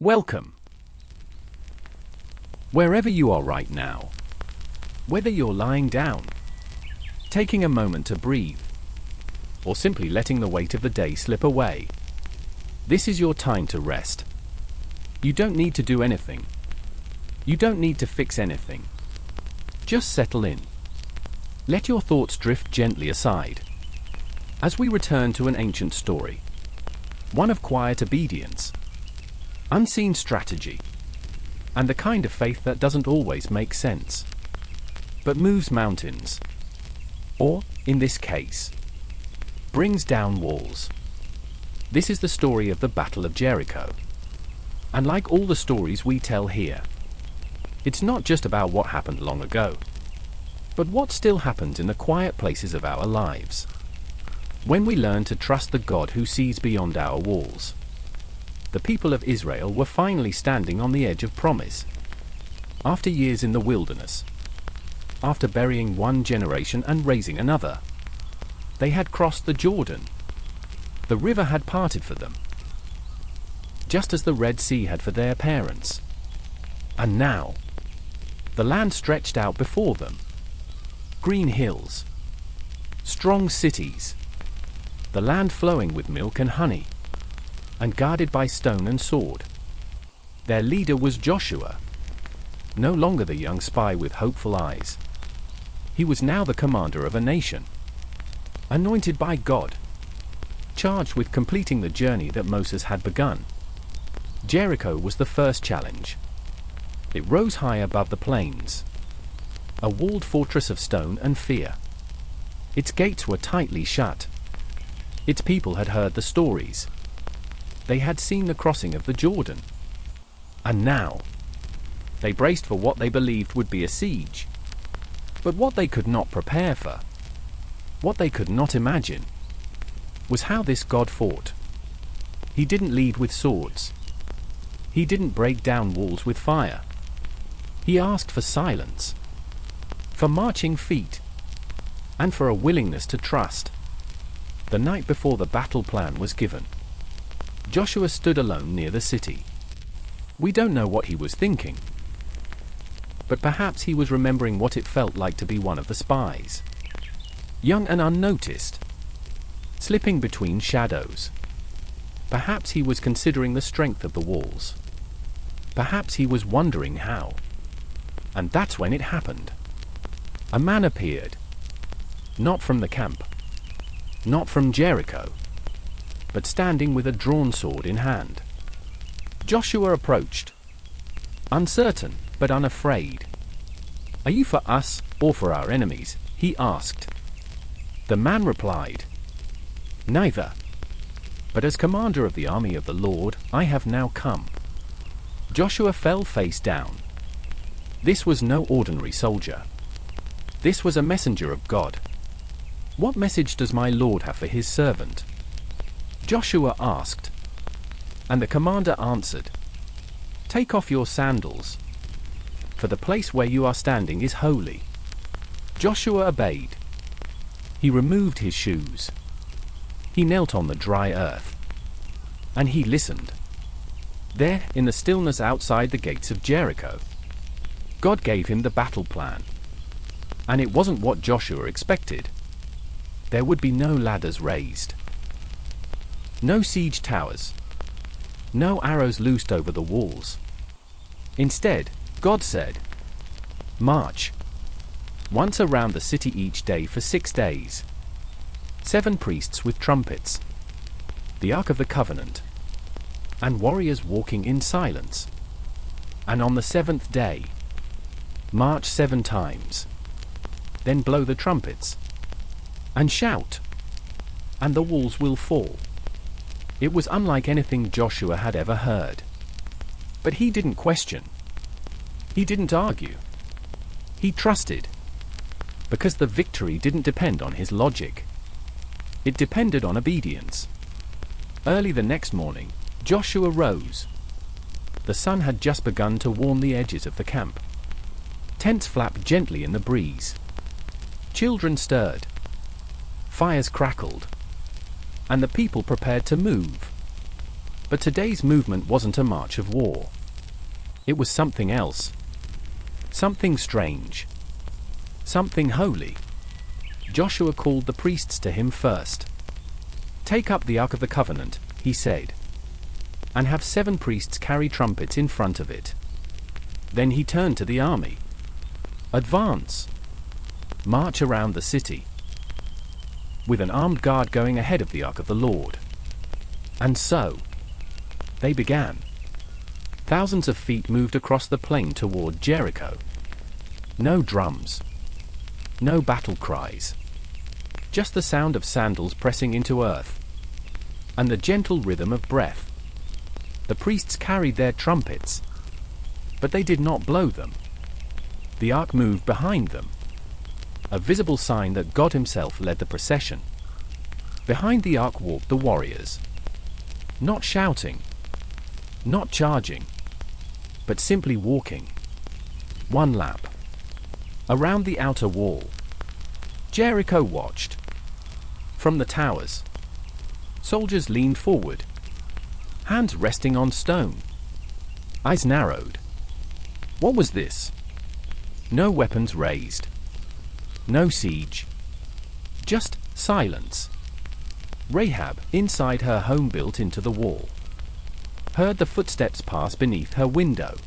Welcome. Wherever you are right now, whether you're lying down, taking a moment to breathe, or simply letting the weight of the day slip away, this is your time to rest. You don't need to do anything. You don't need to fix anything. Just settle in. Let your thoughts drift gently aside. As we return to an ancient story, one of quiet obedience, unseen strategy, and the kind of faith that doesn't always make sense, but moves mountains, or, in this case, brings down walls. This is the story of the Battle of Jericho. And like all the stories we tell here, it's not just about what happened long ago, but what still happens in the quiet places of our lives, when we learn to trust the God who sees beyond our walls. The people of Israel were finally standing on the edge of promise. After years in the wilderness, after burying one generation and raising another, they had crossed the Jordan. The river had parted for them, just as the Red Sea had for their parents. And now, the land stretched out before them. Green hills, strong cities, the land flowing with milk and honey, and guarded by stone and sword. Their leader was Joshua, no longer the young spy with hopeful eyes. He was now the commander of a nation, anointed by God, charged with completing the journey that Moses had begun. Jericho was the first challenge. It rose high above the plains, a walled fortress of stone and fear. Its gates were tightly shut. Its people had heard the stories. They had seen the crossing of the Jordan. And now, they braced for what they believed would be a siege. But what they could not prepare for, what they could not imagine, was how this God fought. He didn't lead with swords. He didn't break down walls with fire. He asked for silence, for marching feet, and for a willingness to trust. The night before the battle plan was given, Joshua stood alone near the city. We don't know what he was thinking, but perhaps he was remembering what it felt like to be one of the spies, young and unnoticed, slipping between shadows. Perhaps he was considering the strength of the walls. Perhaps he was wondering how. And that's when it happened. A man appeared. Not from the camp. Not from Jericho. But standing with a drawn sword in hand. Joshua approached. Uncertain, but unafraid. "Are you for us, or for our enemies?" he asked. The man replied, "Neither. But as commander of the army of the Lord, I have now come." Joshua fell face down. This was no ordinary soldier. This was a messenger of God. "What message does my Lord have for his servant?" Joshua asked. And the commander answered, "Take off your sandals, for the place where you are standing is holy." Joshua obeyed. He removed his shoes. He knelt on the dry earth. And he listened. There, in the stillness outside the gates of Jericho, God gave him the battle plan. And it wasn't what Joshua expected. There would be no ladders raised, no siege towers, no arrows loosed over the walls. Instead, God said, "March once around the city each day for 6 days. 7 priests with trumpets, the Ark of the Covenant, and warriors walking in silence. And on the 7th day, march 7 times. Then blow the trumpets and shout, and the walls will fall." It was unlike anything Joshua had ever heard. But he didn't question. He didn't argue. He trusted. Because the victory didn't depend on his logic. It depended on obedience. Early the next morning, Joshua rose. The sun had just begun to warm the edges of the camp. Tents flapped gently in the breeze. Children stirred. Fires crackled. And the people prepared to move. But today's movement wasn't a march of war. It was something else. Something strange. Something holy. Joshua called the priests to him first. "Take up the Ark of the Covenant," he said, "and have 7 priests carry trumpets in front of it." Then he turned to the army. "Advance. March around the city," with an armed guard going ahead of the Ark of the Lord. And so, they began. Thousands of feet moved across the plain toward Jericho. No drums. No battle cries. Just the sound of sandals pressing into earth. And the gentle rhythm of breath. The priests carried their trumpets. But they did not blow them. The ark moved behind them. A visible sign that God himself led the procession. Behind the ark walked the warriors. Not shouting. Not charging. But simply walking. One lap. Around the outer wall. Jericho watched. From the towers. Soldiers leaned forward. Hands resting on stone. Eyes narrowed. What was this? No weapons raised. No siege. Just silence. Rahab, inside her home built into the wall, heard the footsteps pass beneath her window.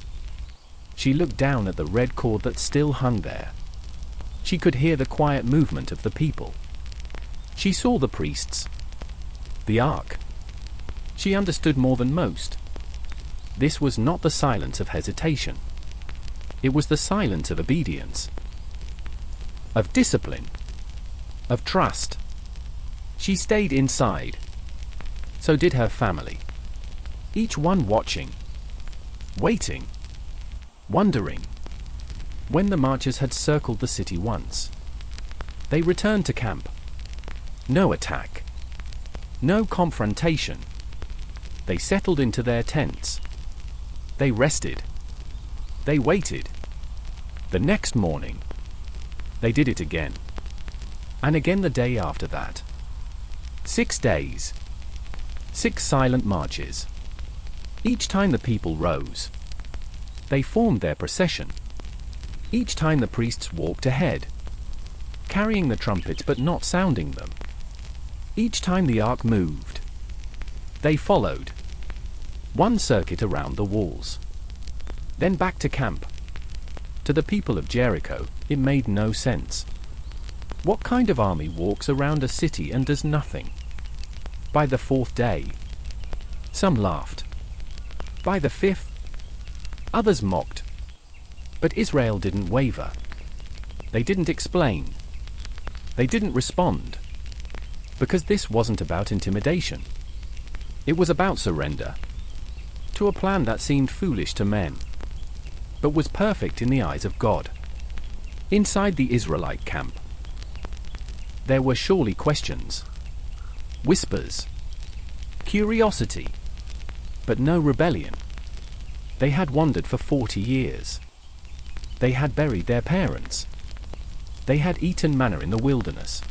She looked down at the red cord that still hung there. She could hear the quiet movement of the people. She saw the priests. The ark. She understood more than most. This was not the silence of hesitation. It was the silence of obedience. Of discipline. Of trust. She stayed inside. So did her family. Each one watching. Waiting. Wondering. When the marchers had circled the city once, they returned to camp. No attack. No confrontation. They settled into their tents. They rested. They waited. The next morning, they did it again. And again the day after that. 6 days. 6 silent marches. Each time the people rose. They formed their procession. Each time the priests walked ahead, carrying the trumpets but not sounding them. Each time the ark moved, they followed. One circuit around the walls. Then back to camp. To the people of Jericho, it made no sense. What kind of army walks around a city and does nothing? By the 4th day, some laughed. By the 5th, others mocked. But Israel didn't waver. They didn't explain. They didn't respond. Because this wasn't about intimidation. It was about surrender. To a plan that seemed foolish to men, but was perfect in the eyes of God. Inside the Israelite camp, there were surely questions. Whispers. Curiosity. But no rebellion. They had wandered for 40 years. They had buried their parents. They had eaten manna in the wilderness.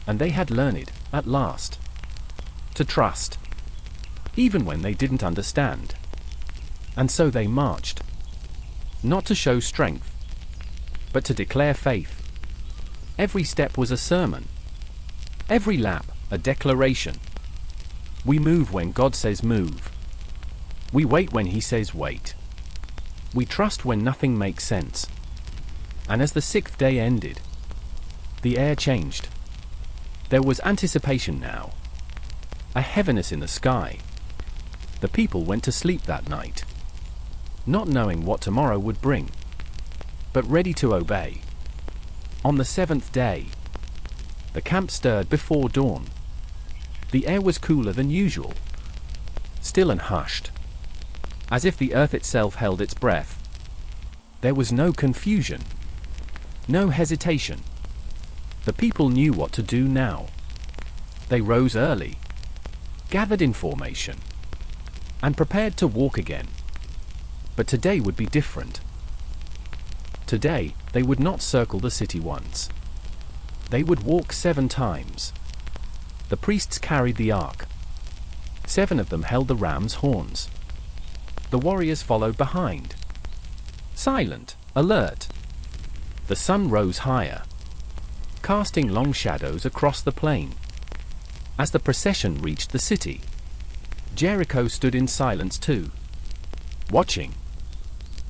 And they had learned, at last, to trust, even when they didn't understand. And so they marched, not to show strength, but to declare faith. Every step was a sermon. Every lap, a declaration. We move when God says move. We wait when He says wait. We trust when nothing makes sense. And as the 6th day ended, the air changed. There was anticipation now. A heaviness in the sky. The people went to sleep that night, not knowing what tomorrow would bring, but ready to obey. On the 7th day, the camp stirred before dawn. The air was cooler than usual, still and hushed, as if the earth itself held its breath. There was no confusion, no hesitation. The people knew what to do now. They rose early, gathered in formation, and prepared to walk again. But today would be different. Today, they would not circle the city once. They would walk 7 times. The priests carried the ark. 7 of them held the ram's horns. The warriors followed behind. Silent, alert. The sun rose higher, casting long shadows across the plain. As the procession reached the city, Jericho stood in silence too, watching.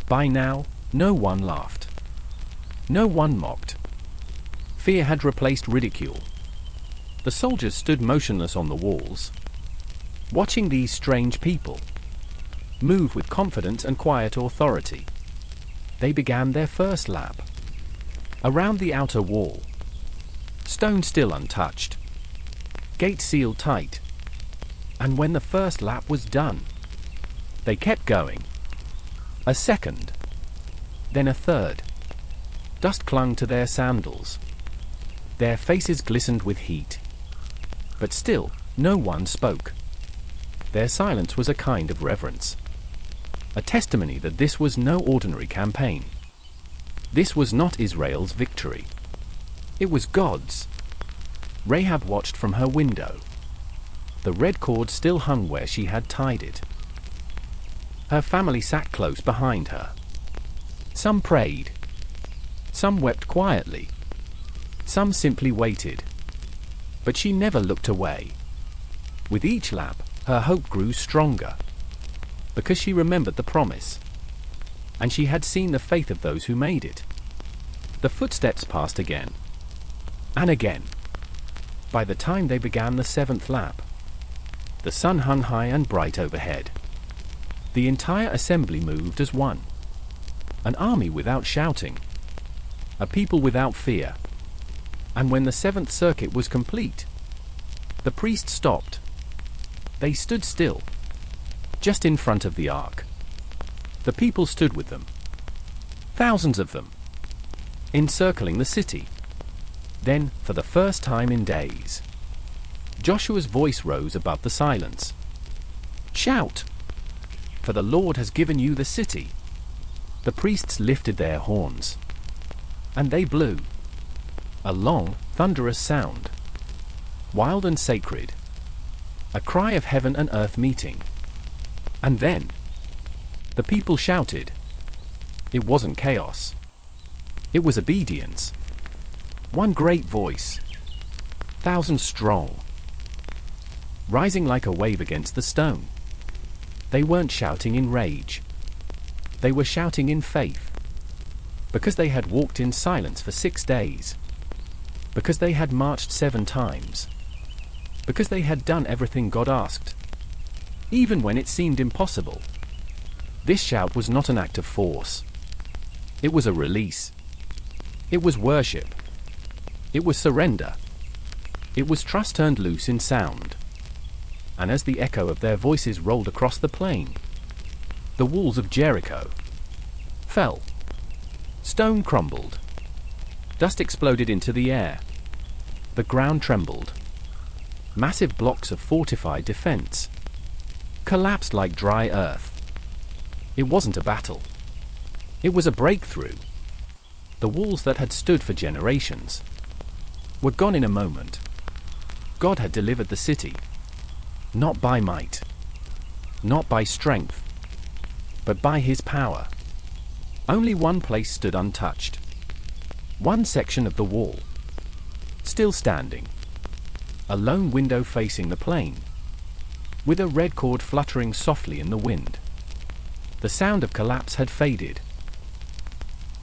By now, no one laughed. No one mocked. Fear had replaced ridicule. The soldiers stood motionless on the walls, watching these strange people move with confidence and quiet authority. They began their first lap. Around the outer wall, stone still untouched, gate sealed tight. And when the first lap was done, they kept going. A second, then a third. Dust clung to their sandals. Their faces glistened with heat. But still, no one spoke. Their silence was a kind of reverence, a testimony that this was no ordinary campaign. This was not Israel's victory. It was God's. Rahab watched from her window. The red cord still hung where she had tied it. Her family sat close behind her. Some prayed. Some wept quietly. Some simply waited. But she never looked away. With each lap, her hope grew stronger, because she remembered the promise, and she had seen the faith of those who made it. The footsteps passed again, and again. By the time they began the 7th lap, the sun hung high and bright overhead. The entire assembly moved as one. An army without shouting. A people without fear. And when the 7th circuit was complete, the priest stopped. They stood still, just in front of the ark. The people stood with them. Thousands of them, encircling the city. Then, for the first time in days, Joshua's voice rose above the silence. Shout! For the Lord has given you the city. The priests lifted their horns, and they blew. A long, thunderous sound, wild and sacred. A cry of heaven and earth meeting. And then, the people shouted. It wasn't chaos. It was obedience. One great voice, thousands strong, rising like a wave against the stone. They weren't shouting in rage. They were shouting in faith. Because they had walked in silence for 6 days. Because they had marched 7 times. Because they had done everything God asked, even when it seemed impossible. This shout was not an act of force. It was a release. It was worship. It was surrender. It was trust turned loose in sound. And as the echo of their voices rolled across the plain, the walls of Jericho fell. Stone crumbled. Dust exploded into the air. The ground trembled. Massive blocks of fortified defense collapsed like dry earth. It wasn't a battle. It was a breakthrough. The walls that had stood for generations were gone in a moment. God had delivered the city, not by might, not by strength, but by His power. Only one place stood untouched. One section of the wall, still standing. A lone window facing the plain, with a red cord fluttering softly in the wind. The sound of collapse had faded.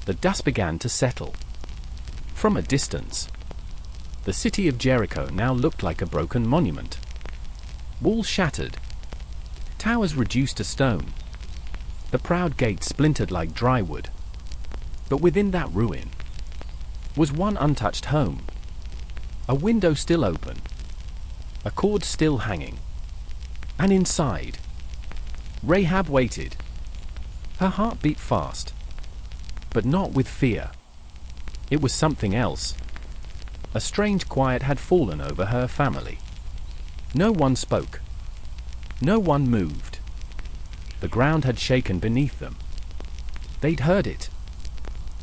The dust began to settle. From a distance, the city of Jericho now looked like a broken monument. Walls shattered, towers reduced to stone. The proud gate splintered like dry wood. But within that ruin was one untouched home. A window still open, a cord still hanging. And inside, Rahab waited. Her heart beat fast, but not with fear. It was something else. A strange quiet had fallen over her family. No one spoke. No one moved. The ground had shaken beneath them. They'd heard it.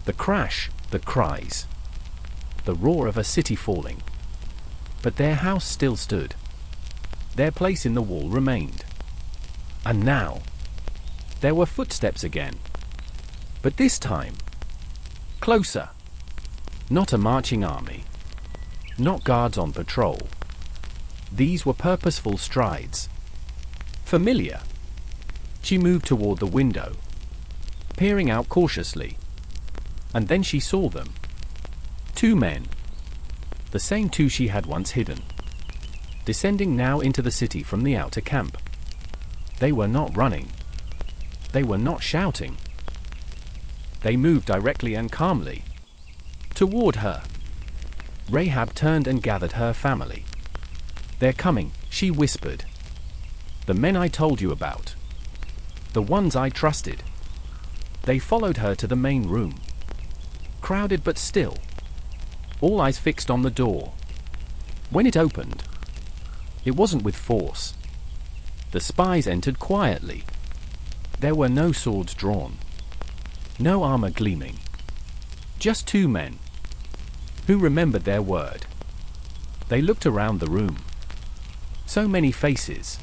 The crash, the cries, the roar of a city falling. But their house still stood. their place in the wall remained. And now, there were footsteps again. But this time, closer. Not a marching army. Not guards on patrol. These were purposeful strides. Familiar. She moved toward the window, peering out cautiously. And then she saw them. Two men. The same two she had once hidden. Descending now into the city from the outer camp. They were not running. They were not shouting. They moved directly and calmly toward her. Rahab turned and gathered her family. "They're coming," she whispered. "The men I told you about. The ones I trusted." They followed her to the main room. Crowded but still. All eyes fixed on the door. When it opened, it wasn't with force. The spies entered quietly. There were no swords drawn. No armor gleaming. Just two men who remembered their word. They looked around the room. So many faces.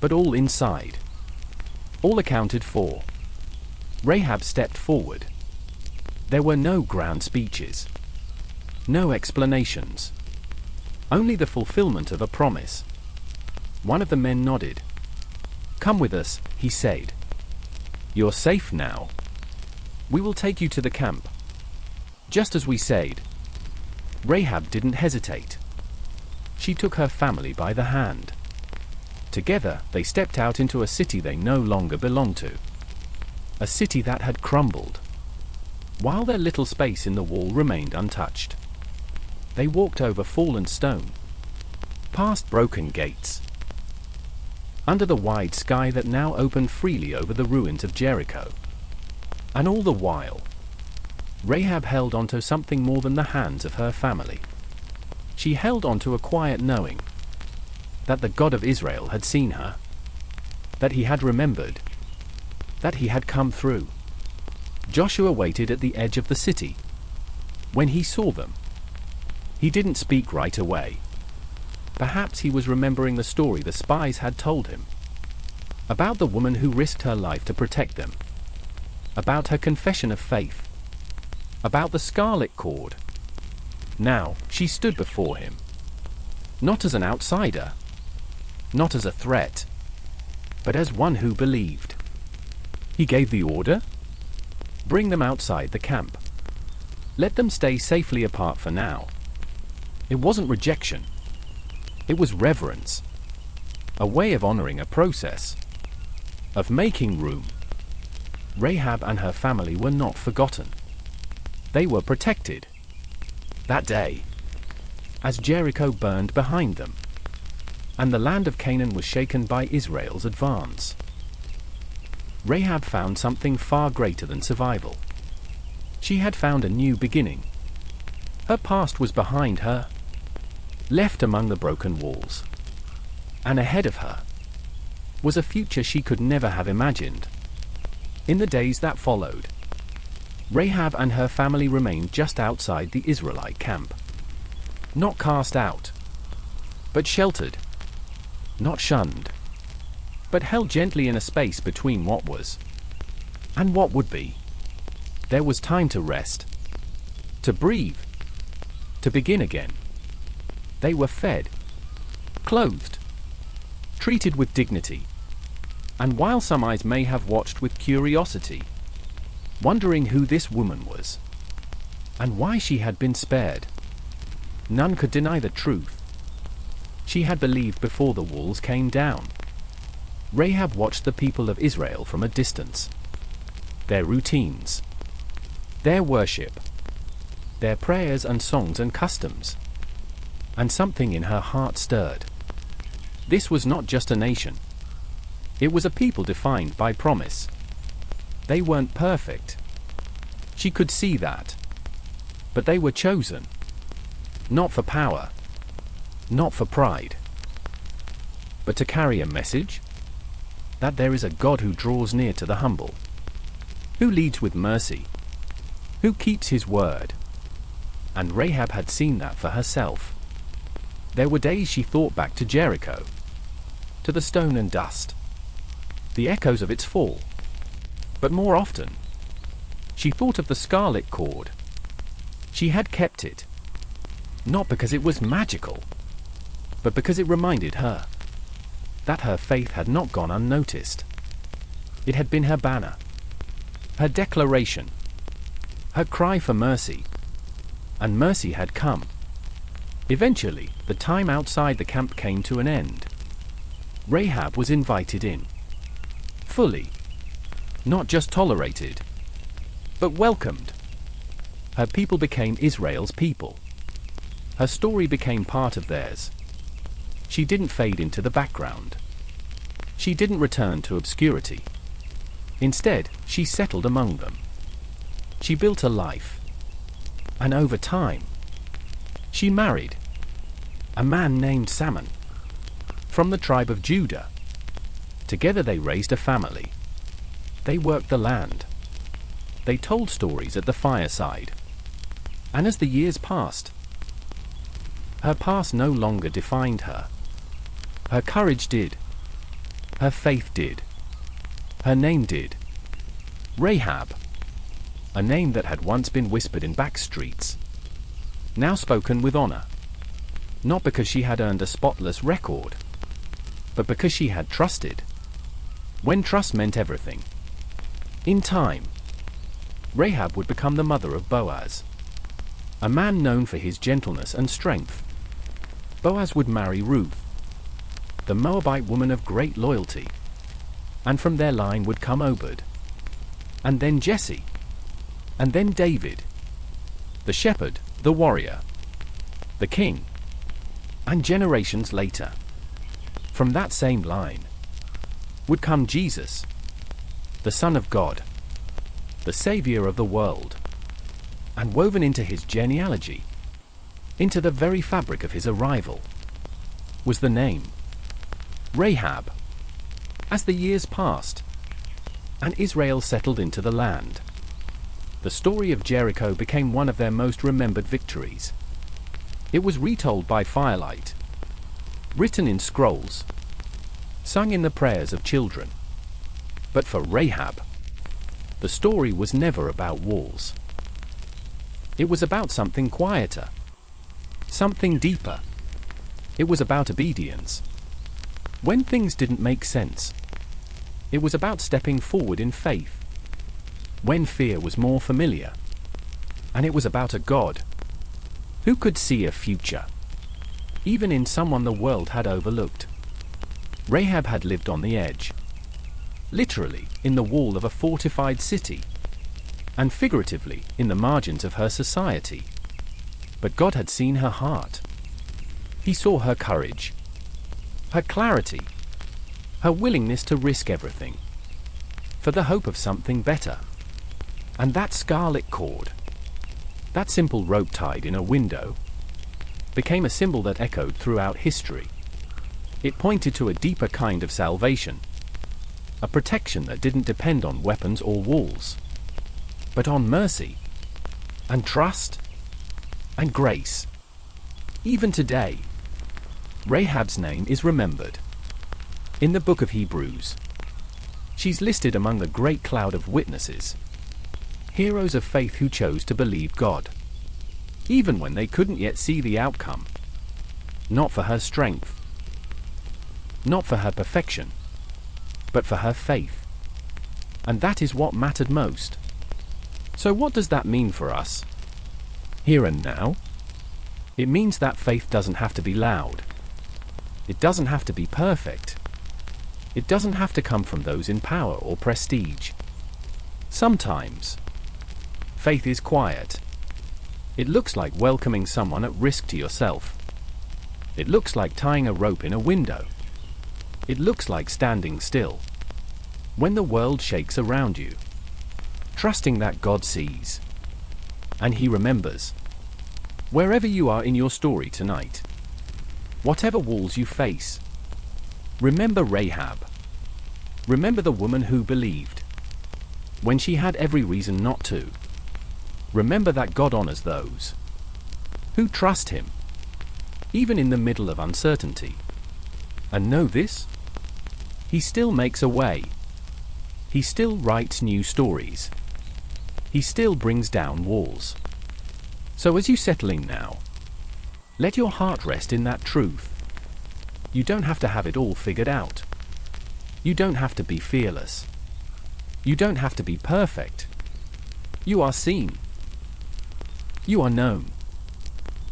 But all inside. All accounted for. Rahab stepped forward. There were no grand speeches. No explanations. Only the fulfillment of a promise. One of the men nodded. "Come with us," he said. "You're safe now. We will take you to the camp." Just as we said. Rahab didn't hesitate. She took her family by the hand. Together, they stepped out into a city they no longer belonged to. A city that had crumbled. While their little space in the wall remained untouched. They walked over fallen stone. Past broken gates. Under the wide sky that now opened freely over the ruins of Jericho. And all the while, Rahab held onto something more than the hands of her family. She held onto a quiet knowing that the God of Israel had seen her, that he had remembered, that he had come through. Joshua waited at the edge of the city. When he saw them, he didn't speak right away. Perhaps he was remembering the story the spies had told him. About the woman who risked her life to protect them. About her confession of faith. About the scarlet cord. Now, she stood before him. Not as an outsider. Not as a threat. But as one who believed. He gave the order. Bring them outside the camp. Let them stay safely apart for now. It wasn't rejection. It was reverence. A way of honoring a process. Of making room. Rahab and her family were not forgotten. They were protected. That day, as Jericho burned behind them, and the land of Canaan was shaken by Israel's advance, Rahab found something far greater than survival. She had found a new beginning. Her past was behind her, left among the broken walls. And ahead of her was a future she could never have imagined. In the days that followed, Rahab and her family remained just outside the Israelite camp. Not cast out, but sheltered. Not shunned, but held gently in a space between what was and what would be. There was time to rest, to breathe, to begin again. They were fed, clothed, treated with dignity. And while some eyes may have watched with curiosity, wondering who this woman was, and why she had been spared, none could deny the truth. She had believed before the walls came down. Rahab watched the people of Israel from a distance. Their routines, their worship, their prayers and songs and customs. And something in her heart stirred. This was not just a nation. It was a people defined by promise. They weren't perfect. She could see that. But they were chosen. Not for power. Not for pride. But to carry a message. That there is a God who draws near to the humble. Who leads with mercy. Who keeps his word. And Rahab had seen that for herself. There were days she thought back to Jericho. to the stone and dust, the echoes of its fall. But more often, she thought of the scarlet cord. She had kept it, not because it was magical, but because it reminded her that her faith had not gone unnoticed. It had been her banner, her declaration, her cry for mercy, and mercy had come. Eventually, the time outside the camp came to an end. Rahab was invited in, fully, not just tolerated, but welcomed. Her people became Israel's people. Her story became part of theirs. She didn't fade into the background. She didn't return to obscurity. Instead, she settled among them. She built a life. And over time, she married a man named Salmon from the tribe of Judah. Together they raised a family. They worked the land. They told stories at the fireside. And as the years passed, her past no longer defined her. Her courage did. Her faith did. Her name did. Rahab, a name that had once been whispered in back streets, now spoken with honor. Not because she had earned a spotless record, but because she had trusted, when trust meant everything. In time, Rahab would become the mother of Boaz, a man known for his gentleness and strength. Boaz would marry Ruth, the Moabite woman of great loyalty, and from their line would come Obed, and then Jesse, and then David, the shepherd, the warrior, the king. And generations later, from that same line, would come Jesus, the Son of God, the Savior of the world. And woven into his genealogy, into the very fabric of his arrival, was the name Rahab. As the years passed, and Israel settled into the land, the story of Jericho became one of their most remembered victories. It was retold by firelight, written in scrolls, sung in the prayers of children. But for Rahab, the story was never about walls. It was about something quieter, something deeper. It was about obedience. When things didn't make sense, it was about stepping forward in faith. When fear was more familiar, and it was about a God who could see a future, even in someone the world had overlooked. Rahab had lived on the edge, literally in the wall of a fortified city, and figuratively in the margins of her society. But God had seen her heart. He saw her courage, her clarity, her willingness to risk everything, for the hope of something better. And that scarlet cord, that simple rope tied in a window, became a symbol that echoed throughout history. It pointed to a deeper kind of salvation, a protection that didn't depend on weapons or walls, but on mercy, and trust, and grace. Even today, Rahab's name is remembered. In the book of Hebrews, she's listed among the great cloud of witnesses, heroes of faith who chose to believe God, even when they couldn't yet see the outcome. Not for her strength, not for her perfection, but for her faith. And that is what mattered most. So what does that mean for us? Here and now? It means that faith doesn't have to be loud. It doesn't have to be perfect. It doesn't have to come from those in power or prestige. Sometimes, faith is quiet. It looks like welcoming someone at risk to yourself. It looks like tying a rope in a window. It looks like standing still when the world shakes around you, trusting that God sees and He remembers. Wherever you are in your story tonight, whatever walls you face, remember Rahab. Remember the woman who believed when she had every reason not to. Remember that God honors those who trust Him, even in the middle of uncertainty. And know this: He still makes a way. He still writes new stories. He still brings down walls. So as you settle in now, let your heart rest in that truth. You don't have to have it all figured out. You don't have to be fearless. You don't have to be perfect. You are seen. You are known.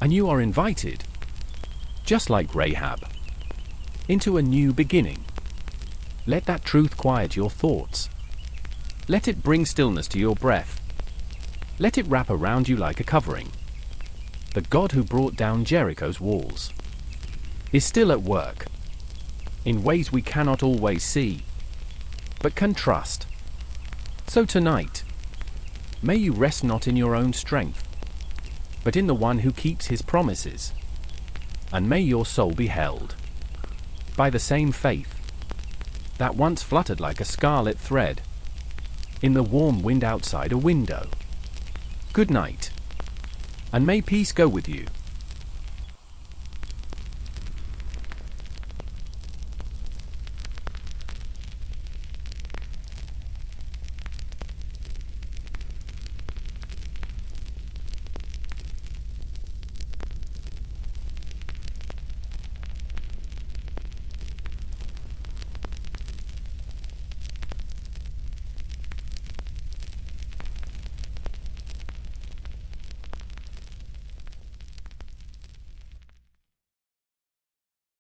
And you are invited, just like Rahab, into a new beginning. Let that truth quiet your thoughts. Let it bring stillness to your breath. Let it wrap around you like a covering. The God who brought down Jericho's walls is still at work, in ways we cannot always see, but can trust. So tonight, may you rest not in your own strength, but in the one who keeps his promises. And may your soul be held by the same faith that once fluttered like a scarlet thread in the warm wind outside a window. Good night, and may peace go with you.